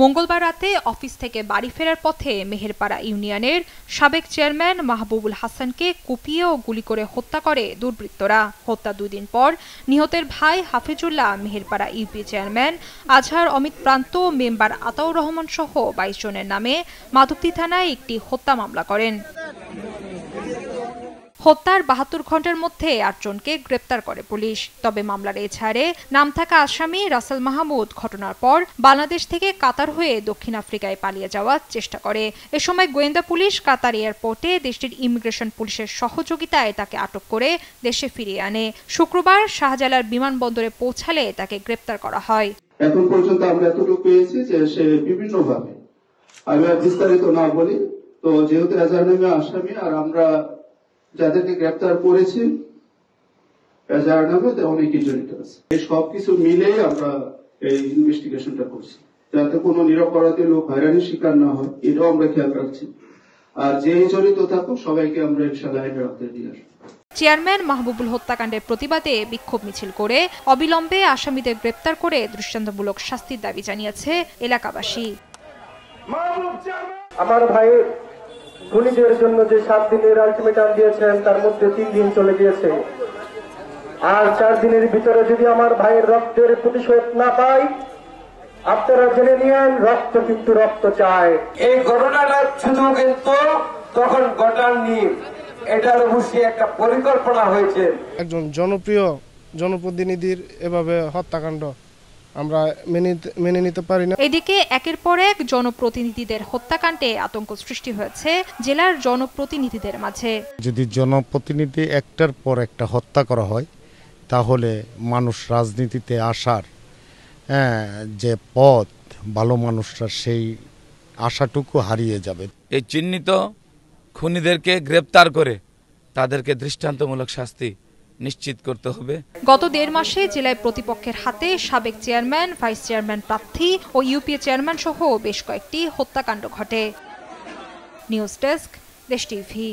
মঙ্গলবার রাতে অফিস থেকে বাড়ি ফেরার পথে মেহেরপাড়া ইউনিয়নের সাবেক চেয়ারম্যান মাহবুবুল হাসানকে কুপিয়ে ও গুলি করে হত্যা করে দুর্বৃত্তরা। হত্যা 2 দিন পর নিহতের ভাই হাফিজুল্লাহ মেহেরপাড়া ইউপি চেয়ারম্যান আজহার অমিত প্রান্ত মেম্বার আতাউর রহমান সহ 22 জনের নামে মাধবদী থানায় একটি হত্যা মামলা করেন। হত্যার 72 ঘন্টার মধ্যে 8 জনকে গ্রেপ্তার করে পুলিশ। তবে মামলার এছাড়ে নাম থাকা আসামি রাসেল মাহমুদ ঘটনার পর বাংলাদেশ থেকে কাতার হয়ে দক্ষিণ আফ্রিকায় পালিয়ে যাওয়ার চেষ্টা করে। এ সময় গোয়েন্দা পুলিশ কাতার এয়ারপোর্টে দেশটির ইমিগ্রেশন পুলিশের সহযোগিতায় তাকে আটক করে দেশে ফিরিয়ে আনে। শুক্রবার শাহজালাল বিমানবন্দরে পৌঁছালে তাকে গ্রেপ্তার করা হয়। এখন পর্যন্ত আমরা এতটুকু পেয়েছি যে সে বিভিন্নভাবে, আমি বিস্তারিত না বলি, তো যেহেতু এজাহার নামে আসামি আর আমরা যাদেরকে গ্রেপ্তার করেছি এজাহার নামে অনেকেই জড়িত আছে। এই সবকিছু মিলে আমরা এই ইনভেস্টিগেশনটা করছি যাতে কোনো নিরপরাধী লোক হয়রানির শিকার না হয়, এটাও আমরা খেয়াল রাখছি। আর যেই জড়িত থাকুক সবাইকে আমরা ইনশাআল্লাহ আইনের আওতায় নিয়ে আসবো। চেয়ারম্যান মাহবুবুল হত্যাকাণ্ডের প্রতিবাদে বিক্ষোভ মিছিল করে অবিলম্বে আসামিদের গ্রেপ্তার করে দৃষ্টান্তমূলক শাস্তির দাবি জানিয়েছে এলাকাবাসী। আমার ভাইয়ের খুনিদের জন্য যে 7 দিনের আলটিমেটাম দিয়েছেন তার মধ্যে 3 দিন চলে গিয়েছে। আর 4 দিনের ভিতরে যদি আমার ভাইয়ের রক্তের প্রতিশোধ না পাই, আপনারা জেনে নিয়েন রক্ত কিন্তু রক্ত চায়। এই ঘটনাটা শুধু কিন্তু তখন ঘটাননি, এটার অবশ্যই একটা পরিকল্পনা হয়েছে। একজন জনপ্রিয় জনপ্রতিনিধির এভাবে হত্যাকাণ্ড আমরা মেনে নিতে পারি না। এদিকে একের পর এক জনপ্রতিনিধিদের হত্যাকাণ্ডে আতঙ্ক সৃষ্টি হয়েছে জেলার জনপ্রতিনিধিদের মাঝে। যদি জনপ্রতিনিধি একটার পর একটা হত্যা করা হয় তাহলে মানুষ রাজনীতিতে আসার যে পথ, ভালো মানুষরা সেই আশাটুকু হারিয়ে যাবে। এই চিহ্নিত খুনিদেরকে গ্রেপ্তার করে তাদেরকে দৃষ্টান্তমূলক শাস্তি নিশ্চিত করতে হবে। গত 1.5 মাসে জেলায় প্রতিপক্ষের হাতে সাবেক চেয়ারম্যান, ভাইস চেয়ারম্যান প্রার্থী ও ইউপিএ চেয়ারম্যান সহ বেশ কয়েকটি হত্যাকাণ্ড ঘটে। নিউজ ডেস্ক, দেশ টিভি।